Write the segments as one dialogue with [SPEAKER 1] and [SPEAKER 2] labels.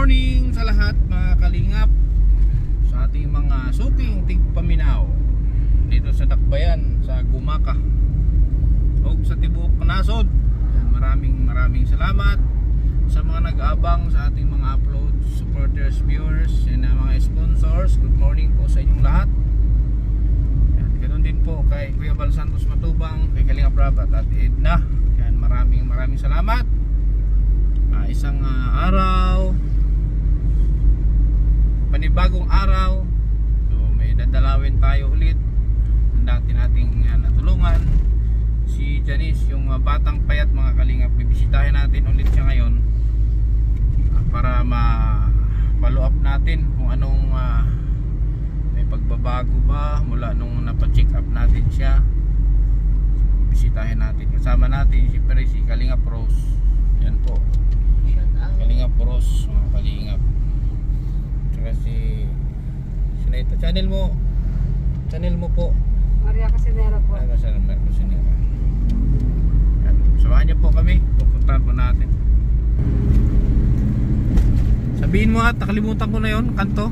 [SPEAKER 1] morning sa lahat mga kalingap, sa ating mga suking tigpaminaw dito sa Dakbayan, sa Gumaka o sa Tibuok Nasod. Maraming salamat sa mga nag-aabang sa ating mga uploads, supporters, viewers, and mga sponsors. Good morning po sa inyong lahat. Ganoon din po kay Kuya Bal Santos Matubang, kay Kalingap Rab at Ate Edna. Yan, maraming salamat. Isang araw, panibagong araw, so may dadalawin tayo ulit. Ang dati nating natulungan si Janice, yung batang payat mga kalingap. Bibisitahin natin ulit siya ngayon para ma-follow up natin kung anong may pagbabago ba mula nung napacheck up natin siya. Bibisitahin natin, kasama natin siyempre si Kalingap Rose. Yan po, Kalingap Rose mga kalingap. Tsaka si ito, channel mo po,
[SPEAKER 2] Maria Casinera po.
[SPEAKER 1] Maria Casinera. Yan, samahan niyo po kami, pupuntahan po natin. Sabihin mo at nakalimutan ko na yon, kanto.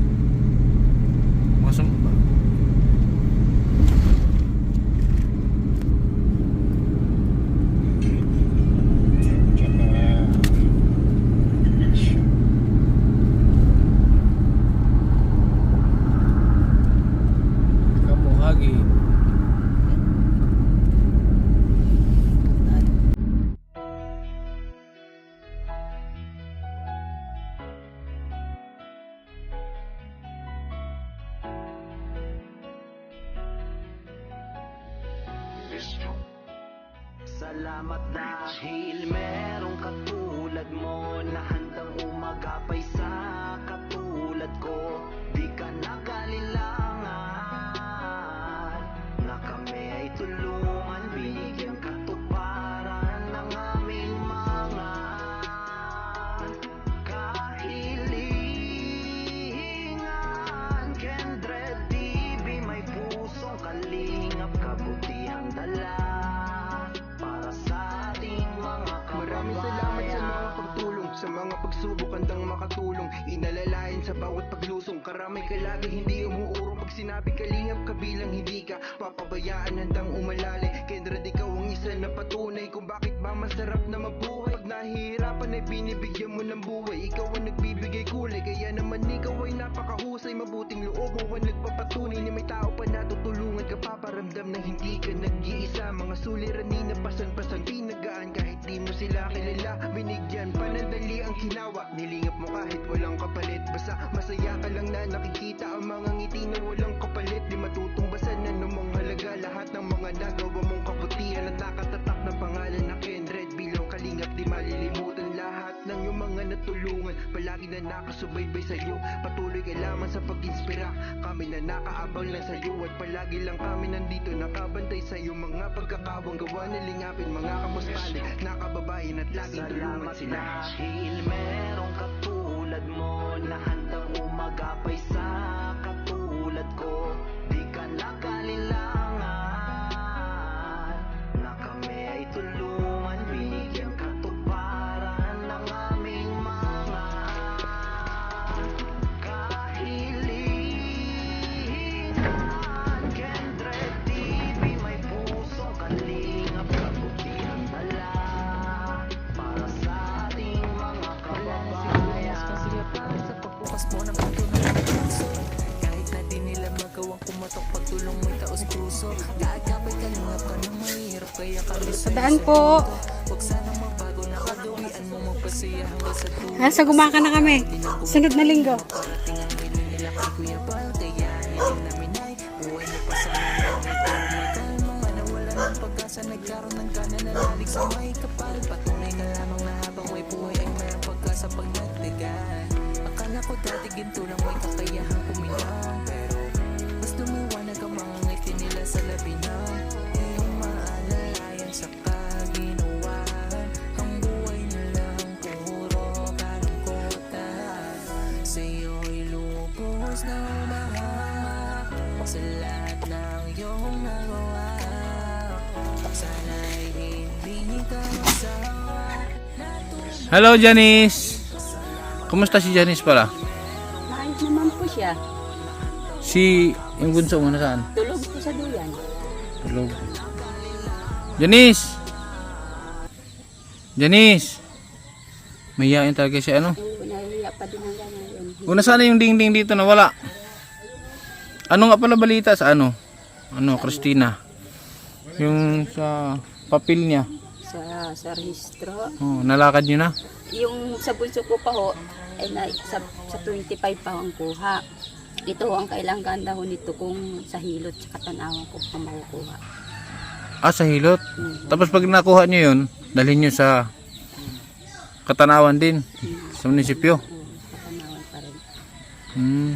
[SPEAKER 3] Salamat dahil merong katulad mo na handang umagapay sa katulad ko. Di ka nag-alilangan na kami ay tulungan, binigyan katuparan ng aming mga kahilingan. Kendred TV, may pusong kalingap, kabutihang dala.
[SPEAKER 4] Maraming salamat sa mga pagtulong, sa mga pagsubok, handang makatulong, inalalayan sa bawat paglusong. Karamay ka lagi, hindi umuurong. Pag sinabi kalingap, kabilang hindi ka papabayaan, handang umalali. Kendra, ikaw ang isa na patunay kung bakit ba masarap na mabuhay. Pag nahihirapan ay binibigyan mo ng buhay, ikaw ang nagbibigay kulay. Kaya naman ikaw ay napakahusay, mabuting loob mo ang nagpapatunay na may tao pa natutulungan ka, paparamdam na hindi ka nag-iisa. Mga suliranin na pasan-pasan, pinagaan kahit di mo sila kilala. Binigyan panandali ang ginawa, nilingap mo kahit walang kapalit. Basta masaya ka lang na nakikita ang mga ngiti na walang kapalit. Di matutumbasan na namang halaga lahat ng mga nagawa mong kabutihan at nakatatak na pangalan na Kendred. Bilang kalingap di malilimutan lahat ng iyong mga natulungan, palagi na nakasubaybay sa'yo. Patuloy ka lamang sa pag-inspira, kami na nakaabang lang sa'yo. At palagi lang kami nandito nakabantay sa'yo. Mga pagkakawang gawa na lingapin, mga kamuspali, nakababayan at laging tulungan sila.
[SPEAKER 3] Dahil merong katulad mo na handang umagapay sa katulad ko. Di ka nag-alilangan na kami ay tulungan, binigyan katuparan ng aming mga kahilingan. Kendred TV, may pusong kalingap, kabutihang dala para sa ating mga kababayan.
[SPEAKER 5] Sa pagbukas mo ng pinto ng puso, kahit na di nila magawang kumatok, pagtulong mo'y taos puso. Gaagapay kalingap ka na mahirap, kaya kalusin.
[SPEAKER 2] Daan po.
[SPEAKER 5] Huwag sanang magbago na kagawian mo, magpasaya hanggang sa dulo.
[SPEAKER 2] Sa Gumaka na kami. Sunod na linggo.
[SPEAKER 5] Parating ang hiling nila kay Kuya Bal, kaya hiling namin ay buhay na pa sa mga ito. Mga nawala ng pag-asa, nagkaroon ng gana na lalig sa may kapal. Patunay na lamang na habang may buhay ay mayroong pag-asa pag nagdagan. Akala ko dati ginto lang may kakayahang kuminang, pero mas lumiwanag ang mga ngiti nila sa labi na iyong maalalayan sa kaginawahan. Ang buhay nilang puro kalungkutan, sa'yo'y lubos na umahak sa lahat ng iyong nagawa. Sana'y hindi ka masawa.
[SPEAKER 1] Hello Janice. Kumusta si Janice pala?
[SPEAKER 2] Maayos naman po siya.
[SPEAKER 1] Si yung bunso mo nasaan?
[SPEAKER 2] Tulog po sa duyan.
[SPEAKER 1] Tulog. Janice! Janice! Mahihain talaga siya ano?
[SPEAKER 2] Oo, nahihiya pa din hanggang ngayon.
[SPEAKER 1] Kung nasaan na yung dingding dito nawala? Ano nga pala balita sa ano? Ano, Christina? Yung sa papel niya.
[SPEAKER 2] Sa rehistro.
[SPEAKER 1] Oh, nalakad niyo na?
[SPEAKER 2] Yung sa bunso ko pa ho, ay sa 25 pa ho ang kuha. Ito ho ang kailangan daw nito kung sa hilot sa katanawan ko pa makukuha.
[SPEAKER 1] Ah, sa hilot? Tapos pag nakuha niyo yun, dalhin niyo sa Katanawan din? Sa munisipyo?
[SPEAKER 2] Oo, sa katanawan pa rin.
[SPEAKER 1] Hmm.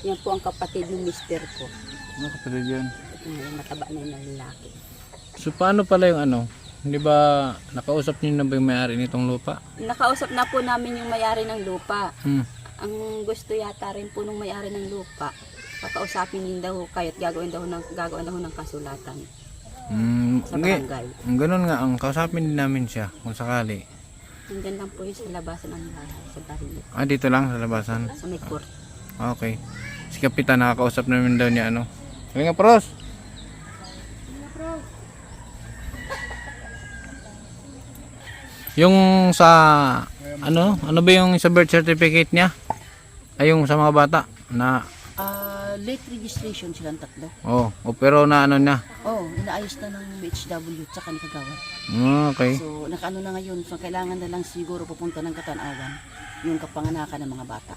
[SPEAKER 2] Yan po ang kapatid ng mister ko.
[SPEAKER 1] Ano kapatid yun?
[SPEAKER 2] Yung mataba na yung lalaki.
[SPEAKER 1] So paano pala yung ano? Hindi ba nakausap niyo na ba yung may-ari nitong lupa?
[SPEAKER 2] Nakausap na po namin yung may-ari ng lupa.
[SPEAKER 1] Hmm.
[SPEAKER 2] Ang gusto yata rin po nung may-ari ng lupa, kakausapin din daw kayo at gagawin daw ng kasulatan sa barangay.
[SPEAKER 1] Ganun nga, ang kausapin din namin siya kung sakali.
[SPEAKER 2] Nandyan lang po yung sa labasan ng bahay, sa baril,
[SPEAKER 1] Ah, dito lang sa labasan?
[SPEAKER 2] sa may court.
[SPEAKER 1] Okay. Si Kapitan nakakausap namin daw niya ano. Kaya nga, Pros! Yung sa ano ba yung sa birth certificate niya? Ay yung sa mga bata na
[SPEAKER 6] Late registration silang tatlo.
[SPEAKER 1] pero na ano na.
[SPEAKER 6] Inaayos na ng BHW at saka ni Kagawad.
[SPEAKER 1] Okay.
[SPEAKER 6] So, nakaano na ngayon. So, kailangan na lang siguro pupunta ng Katanawan yung kapanganakan ng mga bata.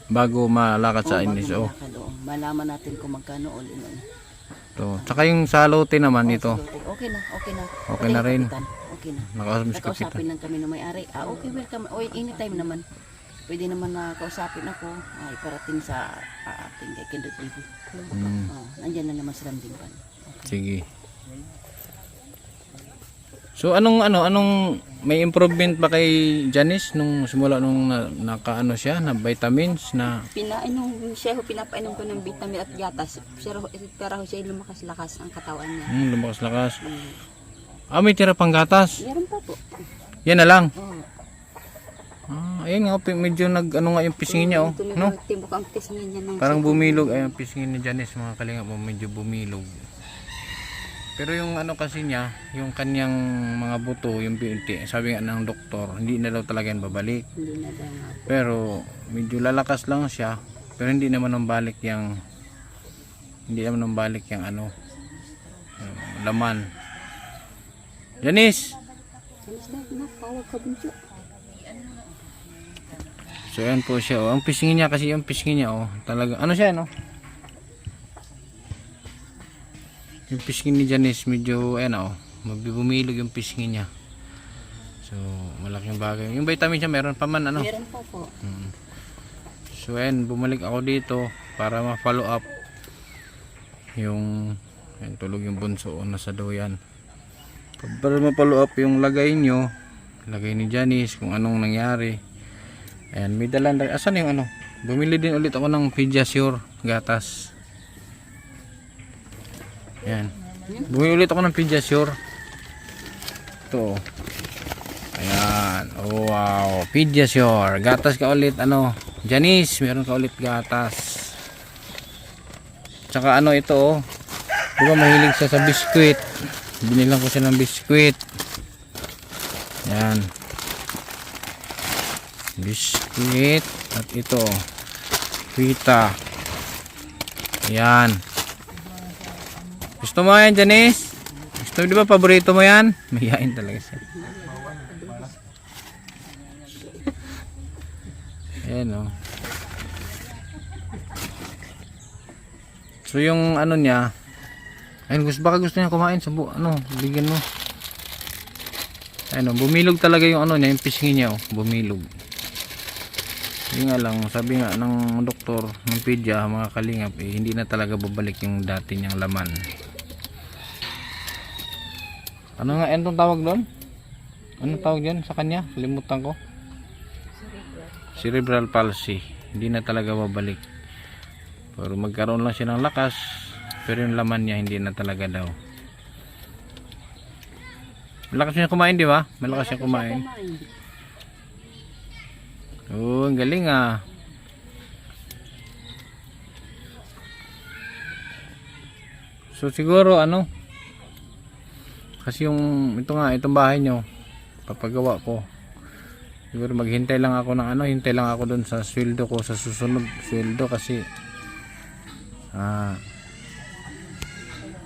[SPEAKER 1] Bago malakad sa
[SPEAKER 6] bago
[SPEAKER 1] Inis.
[SPEAKER 6] malakad, malaman natin kung magkano all in all.
[SPEAKER 1] To. Tsaka yung sa lote naman ito.
[SPEAKER 6] Okay na.
[SPEAKER 1] Okay na rin.
[SPEAKER 6] Kapitan. Okay na.
[SPEAKER 1] Nakausap si Kapitan.
[SPEAKER 6] Nakausapin lang kami ng may-ari. Okay, welcome. Anytime naman. Pwede naman na kausapin ako. Iparating sa ating Kendall TV. Nandyan na naman sa Landingpan.
[SPEAKER 1] Sige. So anong may improvement ba kay Janice nung simula nung nakaano siya na vitamins na
[SPEAKER 2] Pinainom siya ho, pinapainom ko ng vitamin at gatas. Pero siya lumakas-lakas ang katawan niya.
[SPEAKER 1] lumakas-lakas. May tira pang gatas.
[SPEAKER 2] Meron pa po.
[SPEAKER 1] Yan na lang.
[SPEAKER 2] Oo.
[SPEAKER 1] Ayun nga, medyo nag-ano nga yung pisngin niya, no?
[SPEAKER 2] Tibok ang pisngin niya ng
[SPEAKER 1] Parang bumilog, ay ang pisngin ni Janice, mga kalingap mo, medyo bumilog. Pero yung ano kasi niya, yung kanyang mga buto, yung sabi nga ng doktor, hindi na daw talaga yan babalik.
[SPEAKER 2] Hindi na daw nga.
[SPEAKER 1] Pero medyo lalakas lang siya, pero hindi naman nambalik yung ano, yung laman. Janice!
[SPEAKER 2] Alis na, tawag ka bunso.
[SPEAKER 1] So ayan po siya, ang pisngin niya kasi yung pisngin niya, talaga, ano siya, no? Yung pisngin ni Janice, medyo, ayan, bumilog yung pisngin niya. So, malaking bagay. Yung vitamin siya, meron pa man, ano?
[SPEAKER 2] Meron pa po.
[SPEAKER 1] So, ayan, bumalik ako dito para ma-follow up yung, ayan, tulog yung bunso, nasa doyan. Para ma-follow up yung lagay nyo, lagay ni Janice, kung anong nangyari. Ayan, may dalan. Asan yung ano? Bumili din ulit ako ng Pediasure gatas. Ayan. Bumili ulit ako ng Pediasure. Ito. Ayan. Oh, wow. Pediasure. Gatas ka ulit. Ano? Janice, meron ka ulit gatas. Tsaka ano ito, di ba mahilig siya sa biskwit? Binilang ko siya ng biskwit. Ayan. Biskuit at ito pita. Yan. Gusto mo yan, Janice? Gusto mo, di ba paborito mo yan? Mahihain talaga siya. Ayan, so yung ano niya, ayun, baka gusto niya kumain sa bigyan mo. Ayun, bumilog talaga yung ano niya, yung pisngi niya, bumilog. Yun nga lang, sabi nga ng doktor ng pedya, mga kalingap, hindi na talaga babalik yung dati niyang laman. Ano nga, anong tawag doon? Anong tawag dyan sa kanya? Limutan ko. Cerebral palsy. Hindi na talaga babalik. Pero magkaroon lang siya ng lakas, pero yung laman niya hindi na talaga daw. Malakas niya kumain, di ba? Malakas siya kumain. Oh, ang galing ah. So siguro ano, kasi yung itong bahay nyo papagawa ko, siguro maghintay lang ako ng ano, hintay lang ako dun sa sweldo ko, sa susunod sweldo, kasi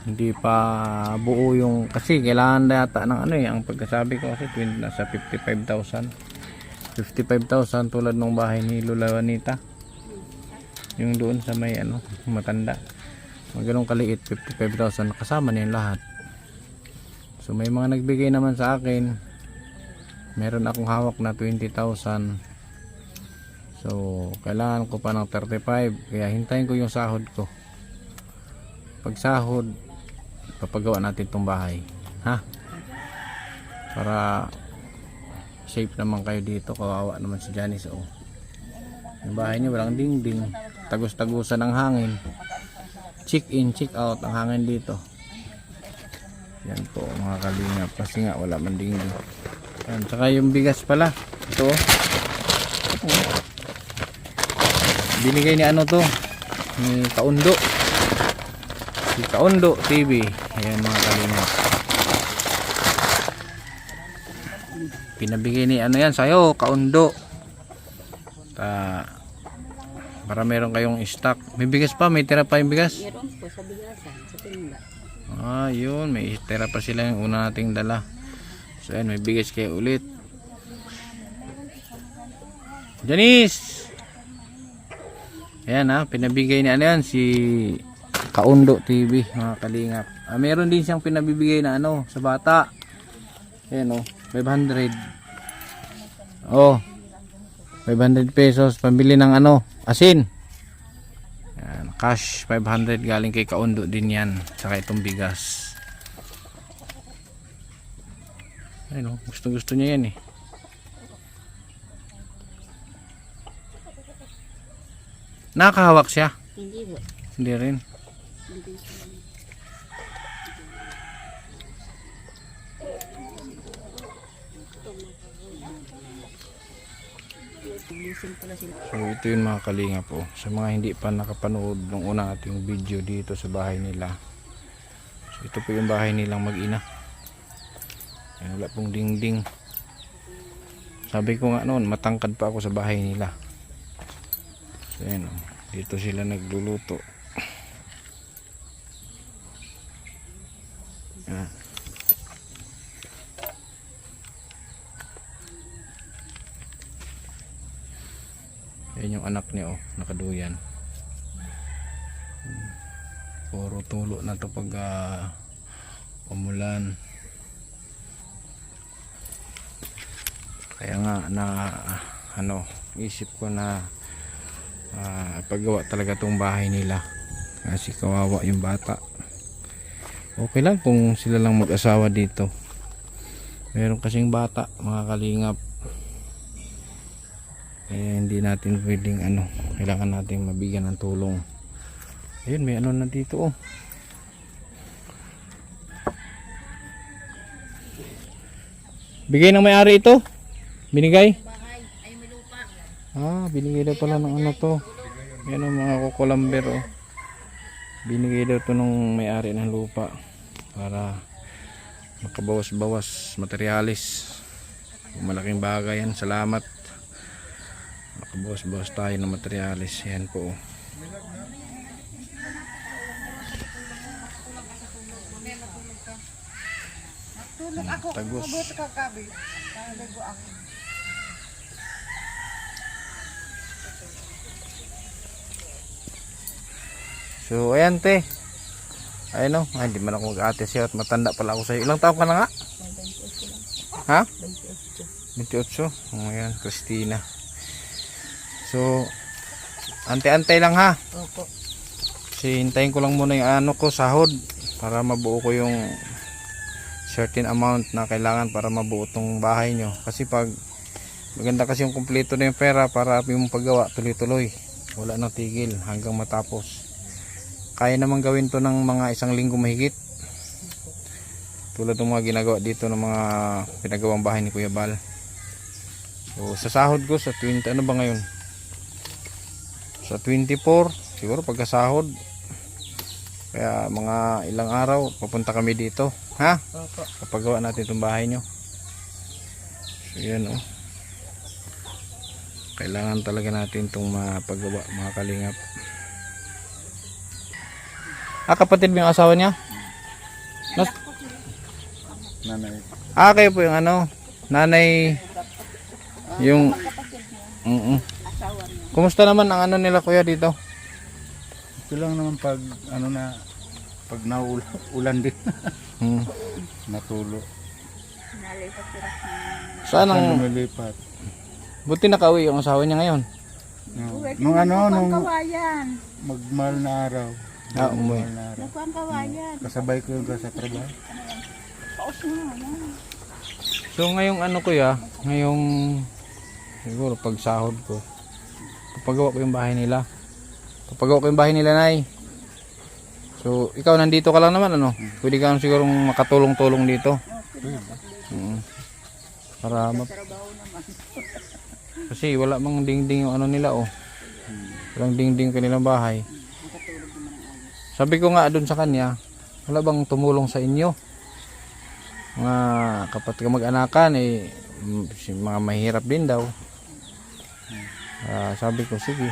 [SPEAKER 1] hindi pa buo yung, kasi kailangan na yata ng ano ang pagkasabi ko kasi nasa 55,000 tulad ng bahay ni Lola Juanita, yung doon sa may ano matanda, ganong kaliit, 55,000 kasama na yung lahat. So may mga nagbigay naman sa akin, meron akong hawak na 20,000, so kailangan ko pa ng 35, kaya hintayin ko yung sahod ko. Pag sahod, papagawa natin itong bahay, ha, para safe naman kayo dito. Kawawa naman si Janice, oh. Yung bahay niya walang dingding, tagos-tagusan ng hangin, check in check out ang hangin dito. Yan po mga kalingap, kasi nga wala man dingding. Yan, saka yung bigas pala ito, oh. Binigay ni ano to, ni Kaundo, si Kaundo TV. Ayan mga kalingap, pinabigay ni ano yan sa'yo, Kaundo, para meron kayong stock. May bigas pa, may tira pa yung bigas.
[SPEAKER 2] Meron po sa bigasan, sa tinda.
[SPEAKER 1] Yun, may tira pa sila yung una nating dala. So ayan, may bigas kayo ulit. Janice, ayan pinabigay ni ano yan, si Kaundo TV mga kalingap. Meron din siyang pinabibigay na ano sa bata. Ayan 500. 500 pesos pambili ng ano, asin. Ayan, cash 500 galing kay Kaundo din yan. Saka itong bigas. Ayan gusto niya yan eh. Nakahawak siya?
[SPEAKER 2] Hindi po.
[SPEAKER 1] Hindi rin. So ito yung mga kalinga po, sa mga hindi pa nakapanood ng unang ating video dito sa bahay nila. So ito po yung bahay nilang mag-ina. Ayan, wala pong dingding. Sabi ko nga noon, matangkad pa ako sa bahay nila. So ayan dito sila nagluluto. Yan yung anak niya nakaduyan. Puro tulo na to pag umulan. Kaya nga isip ko na paggawa talaga tong bahay nila, kasi kawawa yung bata. Okay lang kung sila lang mag-asawa dito. Meron kasing bata mga kalingap, kaya hindi natin pwedeng kailangan natin mabigyan ng tulong. Ayun, may na dito Bigay ng may-ari ito? Binigay? Binigay daw pala ng to. Yan mga kukulamber Binigay daw to ng may-ari ng lupa para makabawas-bawas materialis. Malaking bagay yan. Salamat. Makabawas-bawas tayo ng materialis. Yan po. Tagos. So ayan te. Ayun hindi man ako mag-ate siya at matanda pala ako sa'yo. Ilang taon ka na nga? 28 ha? 28. Ayan, Christina. So ante-antay lang ha.
[SPEAKER 6] Opo.
[SPEAKER 1] Kasi hintayin ko lang muna yung sahod para mabuo ko yung certain amount na kailangan para mabuo tong bahay nyo. Kasi pag maganda kasi yung kumpleto na yung pera para yung paggawa tuloy-tuloy, wala nang tigil hanggang matapos. kaya naman gawin to ng mga 1 linggo mahigit. Tulad ng mga ginagawa dito ng mga pinagawang bahay ni Kuya Bal. So sa sahod ko sa 20, ano ba ngayon? Sa 24, siguro pagkasahod. Kaya mga ilang araw papunta kami dito, ha?
[SPEAKER 6] Opo.
[SPEAKER 1] Kapagawa natin itong bahay nyo. So yan oh. Kailangan talaga natin itong mapagawa, mga kalingap. Kapatid mo yung asawa niya?
[SPEAKER 7] Nanay.
[SPEAKER 1] Kayo po yung ano, nanay, yung, Kumusta naman ang ano nila kuya dito?
[SPEAKER 7] Ito lang naman pag ano na pag naulan din. Natulo.
[SPEAKER 1] Saan ang,
[SPEAKER 7] Lumilipat.
[SPEAKER 1] buti nakauwi yung asawa niya ngayon?
[SPEAKER 7] No. Nung magmahal na araw.
[SPEAKER 1] Umuwi.
[SPEAKER 7] Magmahal na araw. Kasabay ko yung sa trabaho.
[SPEAKER 1] So ngayong ano kuya, ngayong siguro pag sahod ko, papagawa ko yung bahay nila. Papagawa ko yung bahay nila, Nay. So ikaw nandito ka lang naman ano? Pwede ka siguro makatulong-tulong dito. Para kasi wala mang dingding yung ano nila oh. Walang dingding kanilang bahay. Sabi ko nga doon sa kanya, wala bang tumulong sa inyo? Mga kapatid mag-anakan mga mahirap din daw. Sabi ko sige.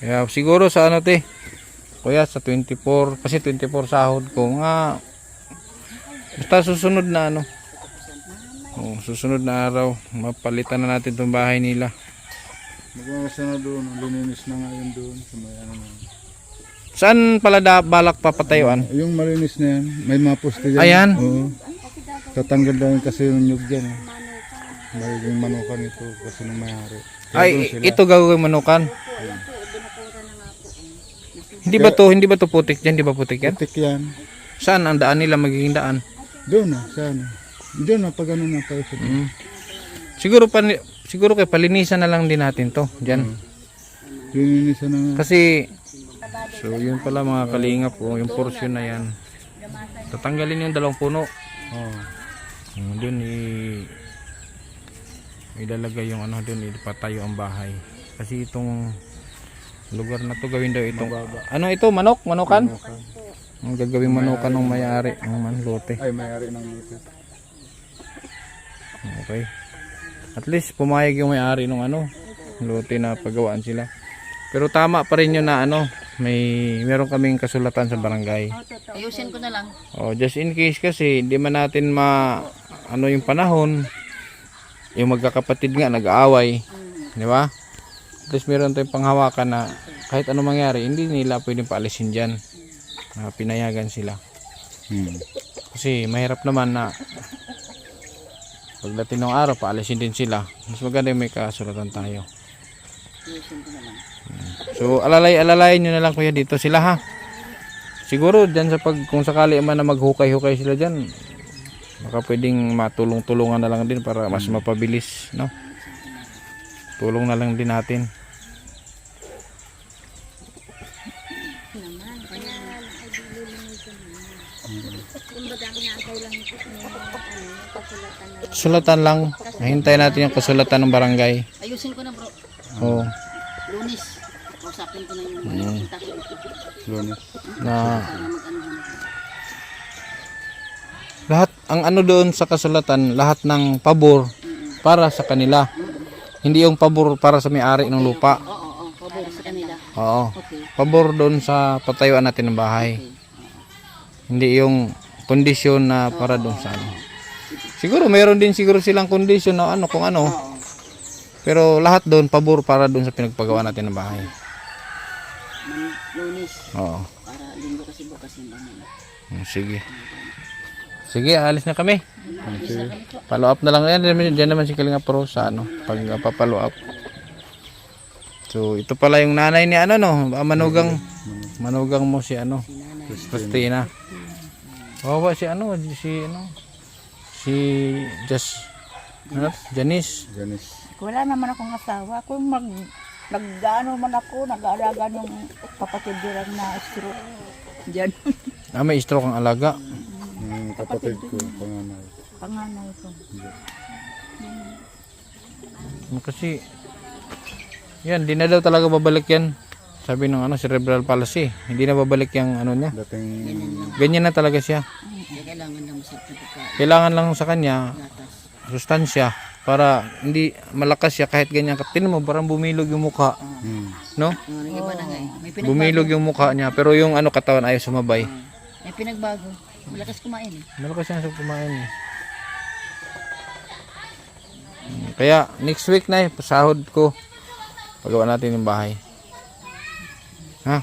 [SPEAKER 1] Kaya siguro sa ano kuya sa 24 kasi 24 sahod ko nga basta susunod na ano. Susunod na araw mapalitan na natin tong bahay nila.
[SPEAKER 7] Magmamasa na doon, lininis na nga yun doon sa may ano na.
[SPEAKER 1] Saan pala balak papatayuan?
[SPEAKER 7] Yung malinis na yan, may mga poste dyan.
[SPEAKER 1] Ayan.
[SPEAKER 7] Oo. Tatanggal daw yun kasi yung nyug dyan. Magiging manukan ito kasi nung mayari.
[SPEAKER 1] Ito gagawin manukan. Hindi ba to putik dyan? Di ba putik yan?
[SPEAKER 7] Putik yan.
[SPEAKER 1] Saan ang daan nila magiging daan?
[SPEAKER 7] Doon na, saan? Doon na, pag ano na pa ito.
[SPEAKER 1] Siguro kay palinisan na lang din natin to diyan.
[SPEAKER 7] Linisan na nga.
[SPEAKER 1] Kasi so yun pala mga kalingap ko, yung portion na yan. Tatanggalin yung 2 puno. Doon ilalagay yung ano doon, ipatayo ang bahay. Kasi itong lugar na to gawin daw itong ano ito, manukan? Ang gagawing manukan ng may-ari ng lote.
[SPEAKER 7] Ay, may-ari ng lote.
[SPEAKER 1] Okay. At least pumayag yung may-ari ng ano, lote na pagawaan sila. Pero tama pa rin yun na ano, meron kaming kasulatan sa barangay.
[SPEAKER 6] Ayusin ko na lang.
[SPEAKER 1] Just in case kasi hindi man natin ano yung panahon, yung magkakapatid nga nag-aaway, di ba? At least meron tayong panghawakan na kahit ano mangyari, hindi nila pwedeng paalisin dyan. Pinayagan sila. Kasi mahirap naman na pagdating ng araw, paalisin din sila. Mas maganda may kasulatan tayo. So alalayin nyo na lang kuya dito sila ha. Siguro dyan kung sakali man na maghukay-hukay sila dyan, baka pwedeng matulong-tulungan na lang din para mas mapabilis, no? Tulong na lang din natin. Kasulatan lang. Hintayin natin yung kasulatan ng barangay.
[SPEAKER 6] Ayusin ko na bro.
[SPEAKER 1] Oo.
[SPEAKER 6] Lunis. Kausapin ko na yung kita ko.
[SPEAKER 7] Lunes.
[SPEAKER 1] Na lahat ang ano doon sa kasulatan, lahat ng pabor para sa kanila. Hindi yung pabor para sa may-ari ng lupa.
[SPEAKER 6] Oo, pabor sa kanila.
[SPEAKER 1] Oo.
[SPEAKER 6] Okay.
[SPEAKER 1] Pabor doon sa patayuan natin ng bahay. Hindi yung kondisyon na para doon sa ano. Siguro meron din siguro silang kondisyon na ano kung ano. Pero lahat doon pabor para doon sa pinagpagawa natin ng bahay.
[SPEAKER 6] Lunis.
[SPEAKER 1] Oo.
[SPEAKER 6] Para linggo kasi bukas yung bahay.
[SPEAKER 1] Sige. Sige, alis na kami. Follow up na lang yan. Diyan naman si Kalinga Pro sa ano, pag papalo up. So, ito pala yung nanay ni ano no, manugang mo si ano, Christina. Wawa si ano, si Janice.
[SPEAKER 7] Janice.
[SPEAKER 8] Wala naman akong asawa. Kung Nag-ano man ako, nag-aalaga ng kapatid dirang na stroke. Diyan.
[SPEAKER 1] May stroke ang alaga.
[SPEAKER 7] Kapatid ko, panganay.
[SPEAKER 8] Panganay ko.
[SPEAKER 1] Kasi yan, di na daw talaga babalik yan. Sabi ng cerebral palsy, hindi na babalik yung niya.
[SPEAKER 7] Dating
[SPEAKER 1] Ganyan na talaga siya.
[SPEAKER 6] Kailangan lang masarap na pagkain.
[SPEAKER 1] Kailangan lang sa kanya
[SPEAKER 6] Gatas.
[SPEAKER 1] sustansya para hindi malakas siya kahit ganyan. Tingnan mo, parang bumilog yung mukha, no?
[SPEAKER 6] Nag-iba na nga eh. May pinagbago.
[SPEAKER 1] Bumilog yung mukha niya, pero yung katawan ayaw sumabay.
[SPEAKER 6] May pinagbago. Malakas kumain eh.
[SPEAKER 1] Malakas siya sa kumain eh. Kaya next week na pasahod ko. Pagawa natin yung bahay. Ha?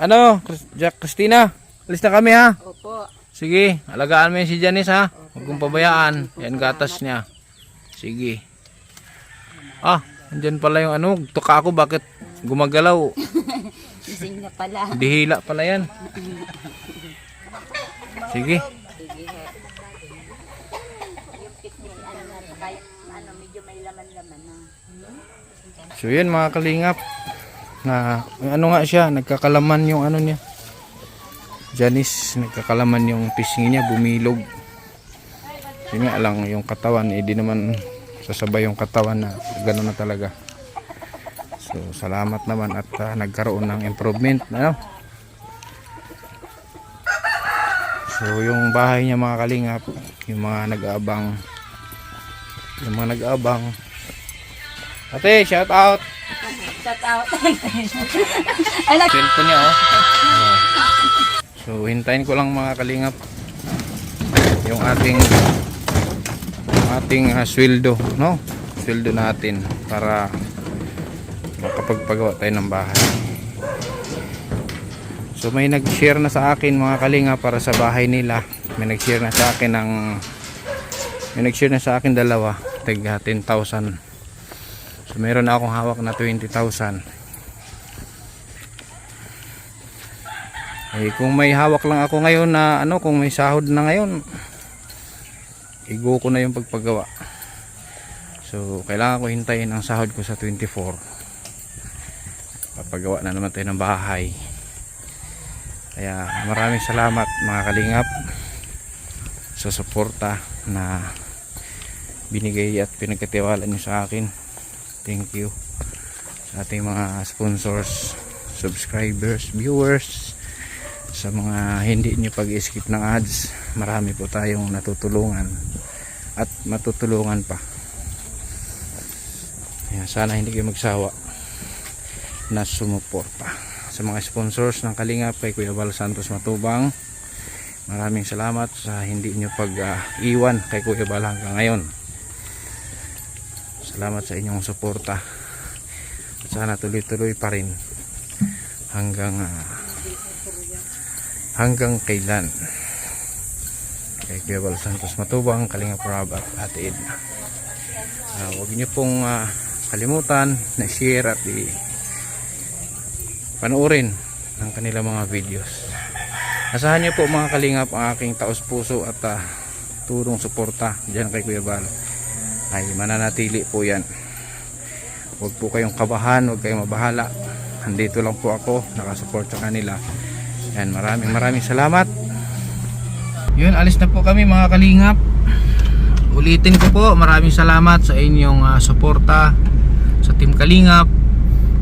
[SPEAKER 1] Ano, Jack Christina? Alis na kami ha?
[SPEAKER 2] Opo.
[SPEAKER 1] Sige, alagaan mo yun si Janice ha. Huwag kong pabayaan. Yan gatas niya. Sige. Andyan pala yung tuka ako, bakit gumagalaw?
[SPEAKER 2] Gising na pala.
[SPEAKER 1] Dihila pala yan. Sige.
[SPEAKER 2] Medyo may laman-laman na.
[SPEAKER 1] So yan mga kalingap. Na nga siya, nagkakalaman yung niya. Janice, nagkakalaman yung pisngi niya, bumilog. Yun nga lang yung katawan, di naman sasabay yung katawan na gano'n na talaga. So salamat naman at nagkaroon ng improvement. So yung bahay niya mga kalingap, yung mga nag-aabang. Ate, shout out.
[SPEAKER 2] Shout out.
[SPEAKER 1] Cellphone niya So hintayin ko lang mga kalingap yung ating sweldo, no? Sweldo natin para makapagpagawa tayo ng bahay. So may nag-share na sa akin mga kalingap para sa bahay nila. May nag-share na sa akin dalawa, tigha 10,000. So meron na akong hawak na 20,000. Kung may hawak lang ako ngayon na kung may sahod na ngayon, igo ko na yung pagpagawa. So kailangan ko hintayin ang sahod ko sa 24. Papagawa na naman tayo ng bahay. Kaya maraming salamat mga kalingap sa suporta na binigay at pinagkatiwala niyo sa akin. Thank you sa ating mga sponsors, subscribers, viewers, sa mga hindi nyo pag-skip ng ads. Marami po tayong natutulungan at matutulungan pa. Kaya sana hindi kayo magsawa na sumuporta. Sa mga sponsors ng Kalingap, kay Kuya Val Santos Matubang, maraming salamat sa hindi nyo pag-iwan kay Kuya Val hanggang ngayon. Salamat sa inyong suporta at sana tuloy-tuloy pa rin hanggang kailan. Kay Kuya Val Santos Matubang, Kalingap Rob at Ate Edna. Huwag nyo pong kalimutan na share at panoorin ang kanilang mga videos. Asahan nyo po mga Kalingap ang aking taos puso at tulong suporta dyan kay Kuya Val ay mananatili po yan. Huwag po kayong kabahan, huwag kayong mabahala. Andito lang po ako, nakasupport sa kanila. Yan, maraming salamat. Yun, alis na po kami mga Kalingap. Ulitin ko po, maraming salamat sa inyong suporta sa Team Kalingap,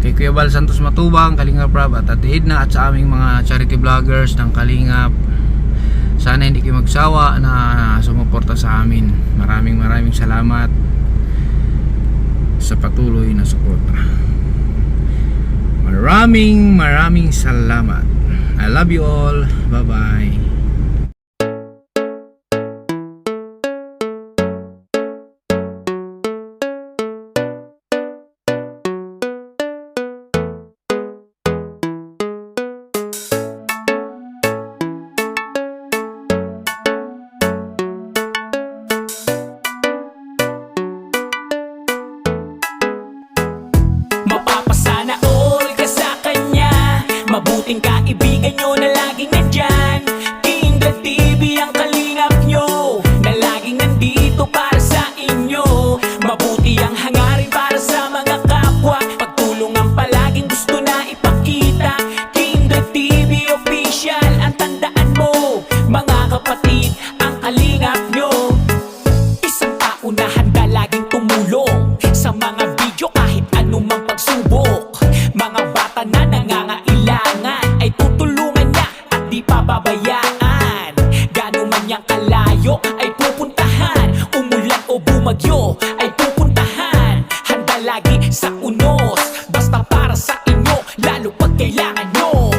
[SPEAKER 1] kay Kuya Val Santos Matubang, Kalingap Rob at Ate Edna, at sa aming mga charity vloggers ng Kalingap. Sana hindi kayo magsawa na sumuporta sa amin. Maraming salamat sa patuloy na suporta. Maraming salamat. I love you all. Bye bye.
[SPEAKER 5] Mapapasana all ka sa kanya, mabuting kaibigan nyo na laging nandyan.
[SPEAKER 9] mga bata na nangangailangan ay tutulungan niya at di pababayaan. Gano'n man niyang kalayo ay pupuntahan, umulan o bumagyo ay pupuntahan. Handa lagi sa unos, basta para sa inyo, lalo pag kailangan nyo.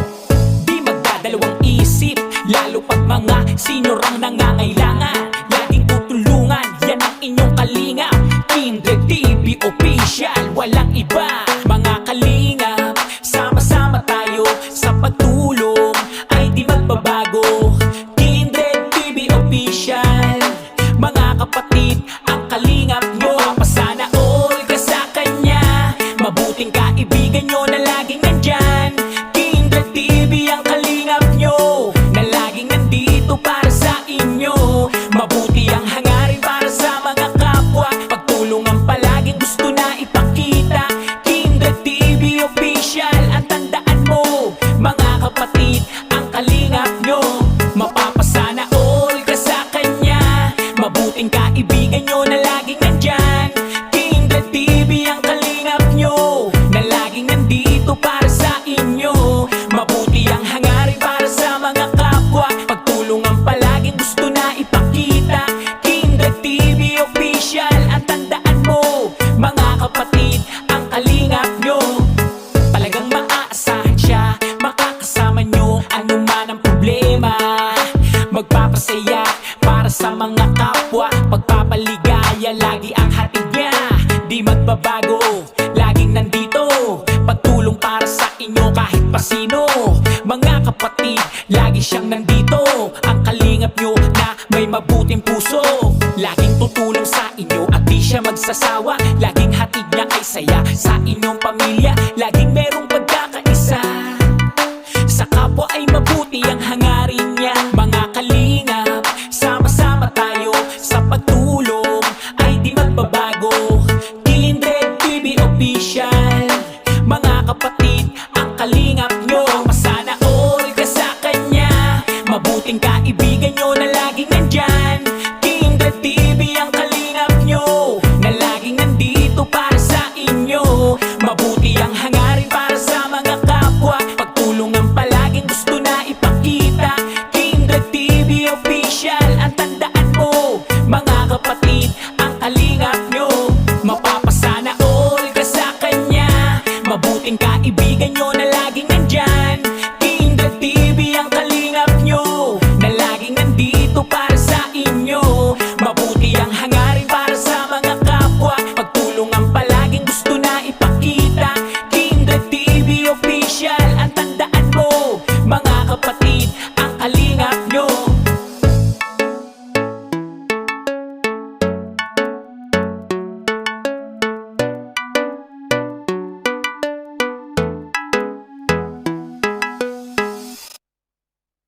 [SPEAKER 9] Di magdadalawang isip, lalo pag mga sinurang nangangailangan. Laging tutulungan, yan ang inyong kalingap. Kindred TV Official, walang iba. Mga kalingap, sama-sama tayo sa pagtulong ay di magbabago. Kindred TV Official, mga kapatid, ang kalingap nyo. Pasana all ka sa kanya, mabuting kaibigan nyo na laging nandyan. Kindred TV ang kalingap nyo, na laging nandito para sa inyo. Mabuti ang hangarin para sa mga kapwa, pagtulungan palaging gusto na ipakita. Kindred TV Official, ang tandaan mo, mga kapatid, ang kalingap nyo. Mapapasana all ka sa kanya, mabuting kaibigan nyo na laging nandyan. Kindred TV ang kalingap nyo, na laging nandito para sa inyo. Mabuti ang hangarin para sa mga kapwa, pagtulungan palaging gusto na ipakita. Kindred TV Official, ang tandaan mo, mga kapatid, ang kalingap nyo. Talagang maaasahan siya, makakasama nyo anuman ang problema. Magpapasaya para sa mga kapwa, pagpapaligaya lagi ang hatid niya. Di magbabago, laging nandito, pagtulong para sa inyo kahit pa sino. Mga kapatid, lagi siyang nandito, ang kalingap nyo na may mabuting puso. Laging tutulong sa inyo at di siya magsasawa, laging hatid niya ay saya sa inyong pamilya. Laging merong pagkakaisa, sa kapwa ay mabuti ang hangarin niya. Mga kalingap, sama-sama tayo sa pagtulong ay di magbabago. Kindred TV Official, mga kapatid, ang kalingap nyo. Masana all ka sa kanya, mabuting kaibigan nyo na laging nandyan. Kindred TV ang kalingap nyo, na laging nandito para sa inyo. Mabuti ang hangarin para sa mga kapwa, pagtulungan palaging gusto na ipakita. Kindred TV Official, ang tandaan mo, mga kapatid, ang kalingap nyo. Mapapasana all ka sa kanya, mabuting kaibigan nyo